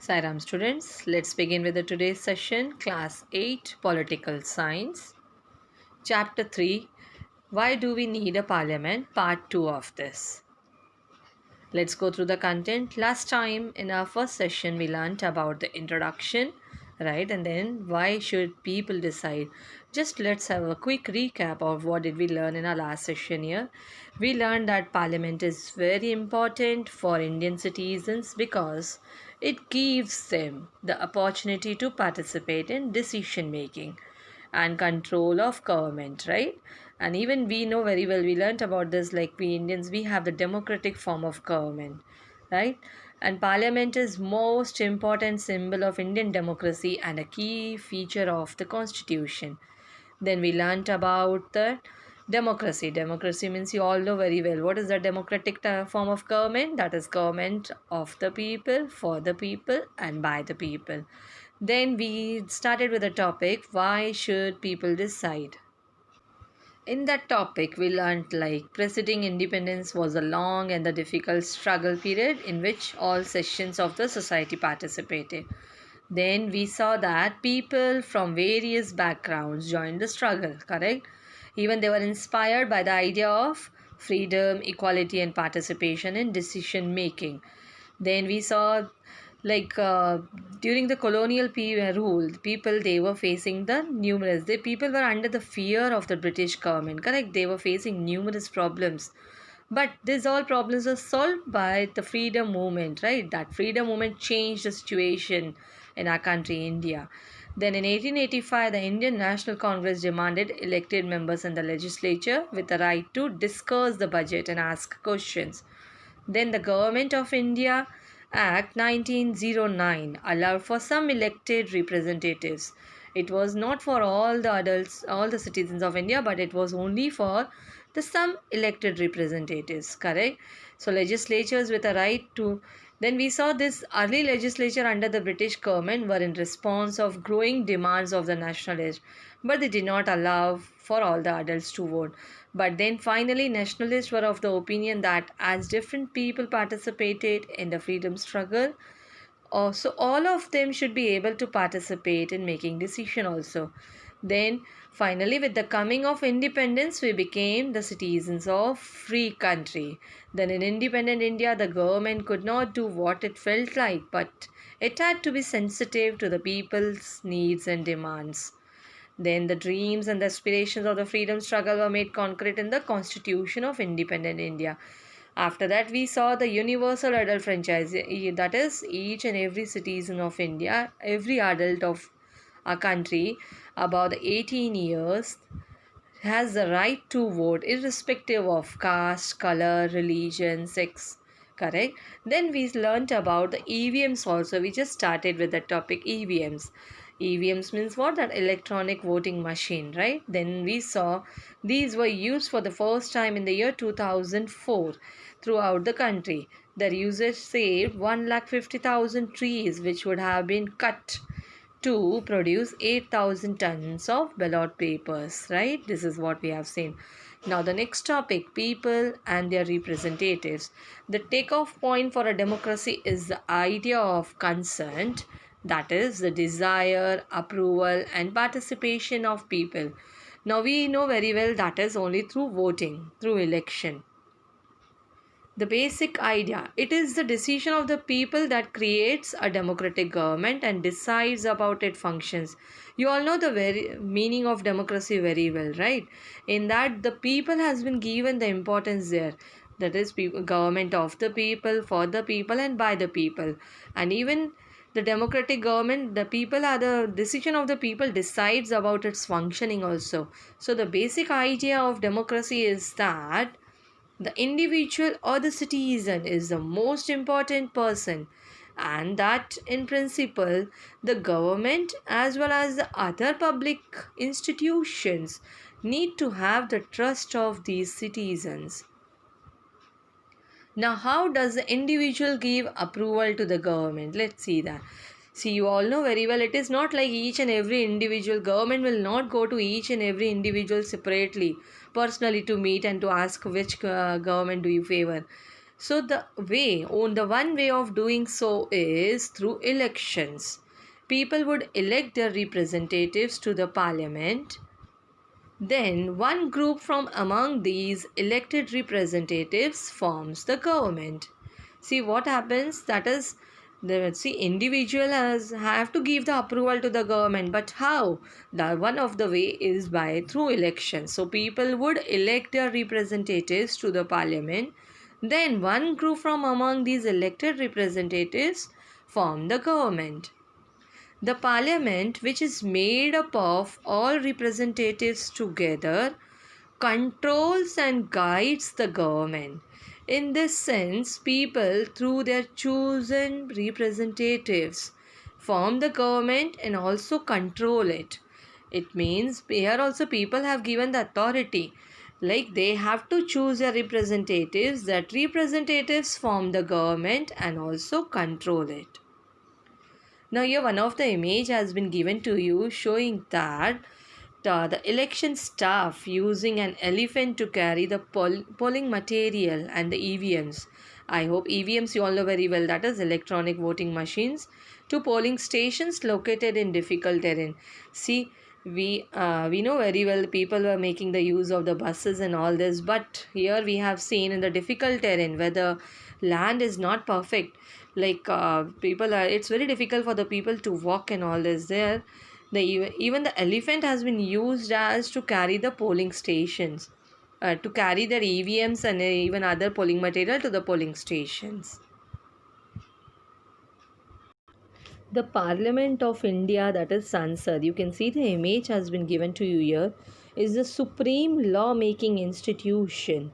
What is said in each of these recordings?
Sairam students, let's begin with the today's session, Class 8 Political Science, Chapter 3 Why Do We Need a Parliament? Part 2 of this. Let's go through the content. Last time in our first session, we learned about the introduction, right? And then why should people decide? Just let's have a quick recap of what did we learn in our last session here. We learned that parliament is very important for Indian citizens because it gives them the opportunity to participate in decision making and control of government, right? And even we know very well, we learnt about this, like we Indians, we have the democratic form of government, right? And parliament is most important symbol of Indian democracy and a key feature of the constitution. Then we learnt about the democracy. Democracy means you all know very well what is the democratic form of government. That is government of the people, for the people, and by the people. Then we started with the topic, why should people decide? In that topic, we learned like preceding independence was a long and the difficult struggle period in which all sections of the society participated. Then we saw that people from various backgrounds joined the struggle, correct? Even they were inspired by the idea of freedom, equality, and participation in decision making. Then we saw like during the colonial rule, people they were facing the numerous. The people were under the fear of the British government. Correct? They were facing numerous problems. But these all problems were solved by the freedom movement, right? That freedom movement changed the situation in our country, India. Then in 1885, the Indian National Congress demanded elected members in the legislature with the right to discuss the budget and ask questions. Then the Government of India Act 1909 allowed for some elected representatives. It was not for all the adults, all the citizens of India, but it was only for the some elected representatives, correct? So legislatures with a right to, then we saw this early legislature under the British government were in response of growing demands of the nationalists, but they did not allow for all the adults to vote. But then finally, nationalists were of the opinion that as different people participated in the freedom struggle, so all of them should be able to participate in making decision also. Then finally, with the coming of independence, we became the citizens of free country. Then in independent India, the government could not do what it felt like, but it had to be sensitive to the people's needs and demands. Then the dreams and the aspirations of the freedom struggle were made concrete in the Constitution of Independent India. After that, we saw the universal adult franchise, that is, each and every citizen of India, every adult of our country about 18 years has the right to vote irrespective of caste, color, religion, sex. Correct? Then we learnt about the EVMs also. We just started with the topic EVMs. EVMs means what? That electronic voting machine, right? Then we saw these were used for the first time in the year 2004 throughout the country. Their usage saved 1,50,000 trees which would have been cut to produce 8,000 tons of ballot papers, right? This is what we have seen. Now, the next topic, people and their representatives. The takeoff point for a democracy is the idea of consent, that is, the desire, approval, and participation of people. Now, we know very well that is only through voting, through election. The basic idea, it is the decision of the people that creates a democratic government and decides about its functions. You all know the very meaning of democracy very well, right? In that the people has been given the importance there, that is government of the people, for the people, and by the people. And even the democratic government, the people are the decision of the people decides about its functioning also. So the basic idea of democracy is that the individual or the citizen is the most important person, and that in principle, the government as well as the other public institutions need to have the trust of these citizens. Now, how does the individual give approval to the government? Let's see that. See, you all know very well, it is not like each and every individual, government will not go to each and every individual separately, personally to meet and to ask which government do you favor. So the one way of doing so is through elections. People would elect their representatives to the parliament. Then one group from among these elected representatives forms the government. See what happens, that is individual have to give the approval to the government, but how? The one of the way is by through elections. So people would elect their representatives to the parliament. Then one group from among these elected representatives form the government. The parliament, which is made up of all representatives together, controls and guides the government. In this sense, people, through their chosen representatives, form the government and also control it. It means here also people have given the authority. Like they have to choose their representatives, that representatives form the government and also control it. Now here one of the image has been given to you showing that the election staff using an elephant to carry the polling material and the EVMs. I hope EVMs you all know very well, that is electronic voting machines, to polling stations located in difficult terrain. See, we know very well people were making the use of the buses and all this, but here we have seen in the difficult terrain where the land is not perfect, like people are, it's very difficult for the people to walk and all this there. Even the elephant has been used as to carry the polling stations, to carry their EVMs and even other polling material to the polling stations. The Parliament of India, that is Sansad, you can see the image has been given to you here, is the supreme law making institution.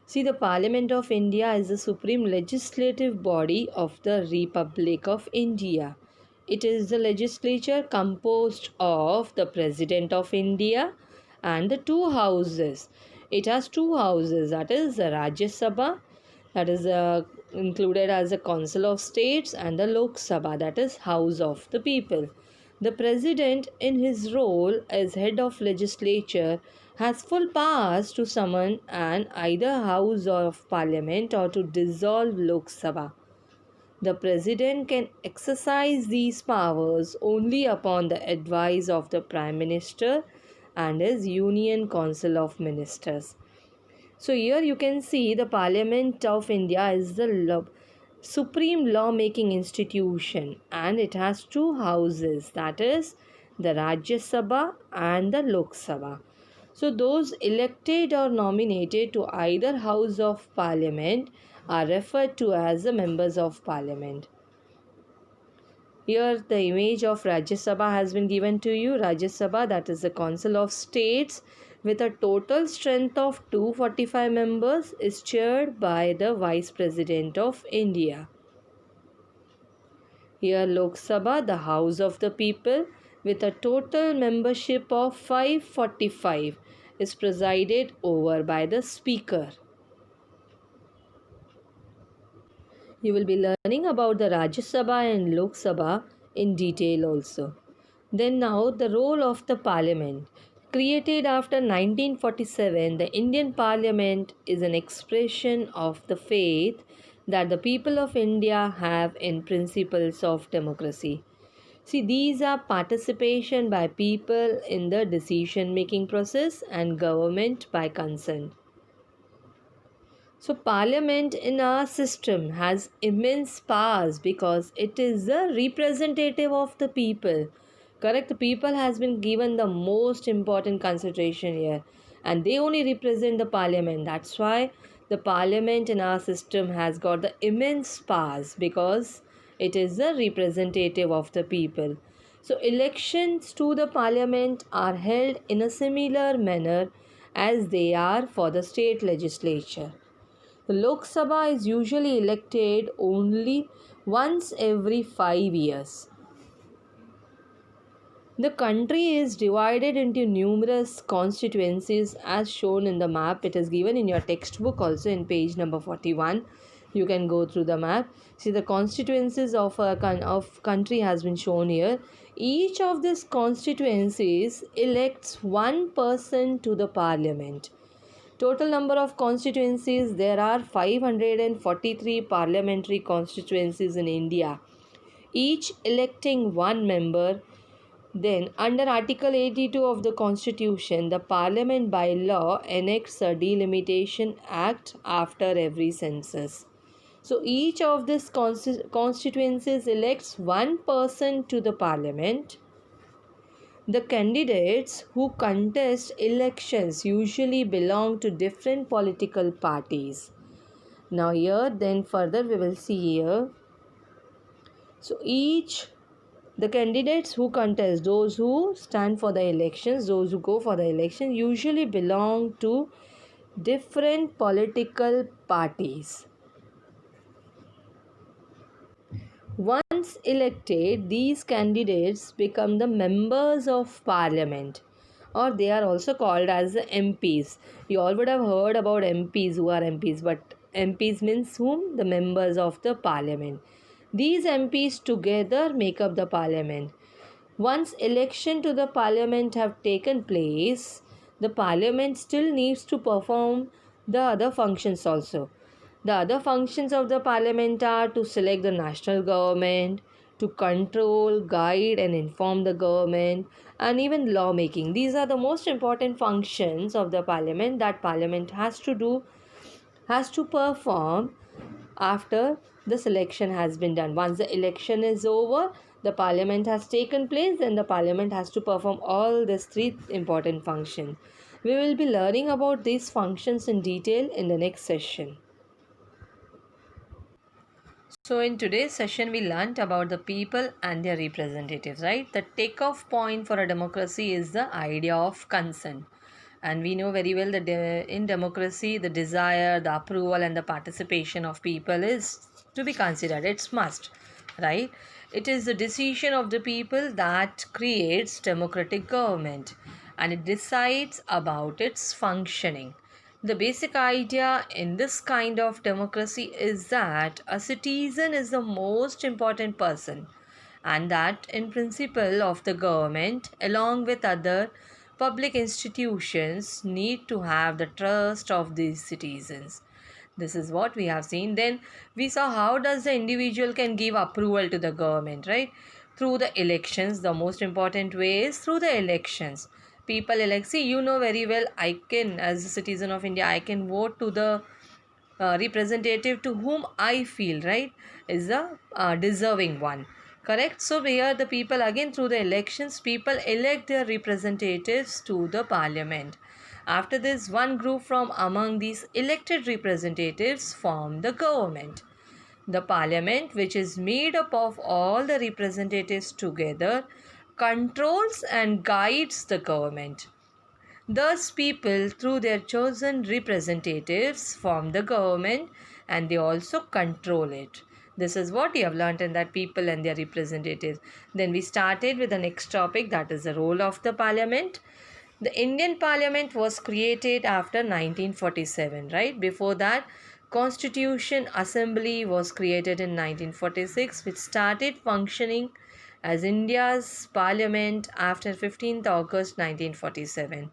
See, the Parliament of India is the supreme legislative body of the Republic of India. It is the legislature composed of the President of India and the two houses. It has two houses, that is the Rajya Sabha, that is included as a Council of States, and the Lok Sabha, that is House of the People. The President, in his role as head of legislature, has full powers to summon an either House of Parliament or to dissolve Lok Sabha. The President can exercise these powers only upon the advice of the Prime Minister and his Union Council of Ministers. So here you can see the Parliament of India is the supreme law-making institution, and it has two houses, that is the Rajya Sabha and the Lok Sabha. So those elected or nominated to either house of parliament are referred to as the members of parliament. Here the image of Rajya Sabha has been given to you. Rajya Sabha, that is the Council of States, with a total strength of 245 members, is chaired by the Vice President of India. Here Lok Sabha, the House of the People, with a total membership of 545, is presided over by the Speaker. You will be learning about the Rajya Sabha and Lok Sabha in detail also. Then now the role of the Parliament. Created after 1947, the Indian Parliament is an expression of the faith that the people of India have in principles of democracy. See, these are participation by people in the decision making process and government by consent. So, Parliament in our system has immense powers because it is the representative of the people. Correct? The people has been given the most important consideration here, and they only represent the Parliament. That's why the Parliament in our system has got the immense powers because it is the representative of the people. So, elections to the Parliament are held in a similar manner as they are for the state legislature. The Lok Sabha is usually elected only once every 5 years. The country is divided into numerous constituencies as shown in the map. It is given in your textbook also in page number 41. You can go through the map. See, the constituencies of country has been shown here. Each of these constituencies elects one person to the parliament. Total number of constituencies, there are 543 parliamentary constituencies in India, each electing one member. Then, under Article 82 of the Constitution, the Parliament by law enacts a delimitation act after every census. So, each of these constituencies elects one person to the Parliament. The candidates who contest elections usually belong to different political parties. Now, here, then further, we will see here. So, the candidates who contest, those who stand for the elections, those who go for the election, usually belong to different political parties. Once elected, these candidates become the members of parliament, or they are also called as the MPs. You all would have heard about MPs, who are MPs, but MPs means whom? The members of the parliament. These MPs together make up the parliament. Once election to the parliament have taken place, the parliament still needs to perform the other functions also. The other functions of the parliament are to select the national government, to control, guide and inform the government, and even lawmaking. These are the most important functions of the parliament that parliament has to perform after the selection has been done. Once the election is over, the parliament has taken place, then the parliament has to perform all these three important functions. We will be learning about these functions in detail in the next session. So in today's session, we learnt about the people and their representatives, right? The takeoff point for a democracy is the idea of consent. And we know very well that in democracy, the desire, the approval and the participation of people is to be considered. It's must, right? It is the decision of the people that creates democratic government, and it decides about its functioning. The basic idea in this kind of democracy is that a citizen is the most important person, and that in principle of the government along with other public institutions need to have the trust of these citizens. This is what we have seen. Then we saw how does the individual can give approval to the government, right? Through the elections. The most important way is through the elections. People elect. See, you know very well, I can, as a citizen of India, I can vote to the representative to whom I feel, right, is the deserving one. Correct? So here the people, again through the elections, people elect their representatives to the parliament. After this, one group from among these elected representatives form the government. The parliament, which is made up of all the representatives together, controls and guides the government. Thus, people, through their chosen representatives, form the government and they also control it. This is what we have learned in that people and their representatives. Then we started with the next topic, that is the role of the parliament. The Indian parliament was created after 1947, right? Before that, Constitution Assembly was created in 1946, which started functioning as India's parliament after 15th August 1947.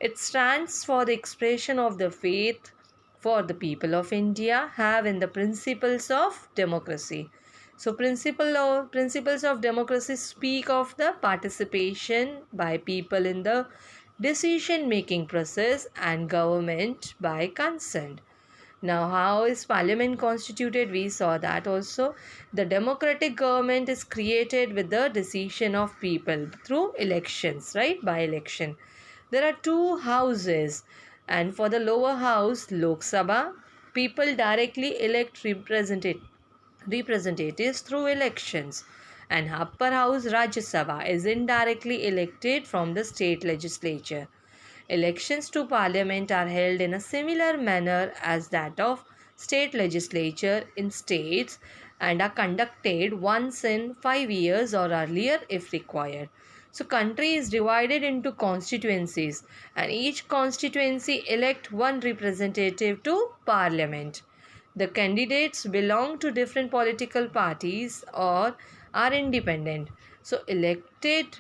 It stands for the expression of the faith for the people of India have in the principles of democracy. So principles of democracy speak of the participation by people in the decision making process and government by consent. Now, how is parliament constituted? We saw that also. The democratic government is created with the decision of people through elections, right? By election. There are two houses, and for the lower house, Lok Sabha, people directly elect representatives through elections, and upper house, Rajya Sabha, is indirectly elected from the state legislature. Elections to parliament are held in a similar manner as that of state legislature in states and are conducted once in 5 years or earlier if required. So country is divided into constituencies and each constituency elect one representative to parliament. The candidates belong to different political parties or are independent. So elected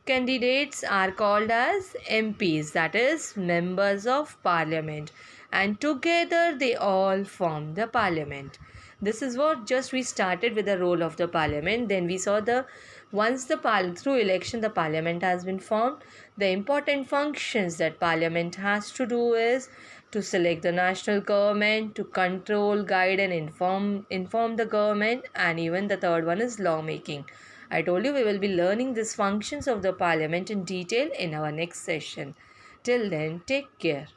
Candidates are called as MPs, that is, members of parliament, and together they all form the parliament. This is what just we started with the role of the parliament. Then we saw the once through election the parliament has been formed, the important functions that parliament has to do is to select the national government, to control, guide, and inform the government, and even the third one is lawmaking. I told you we will be learning these functions of the parliament in detail in our next session. Till then, take care.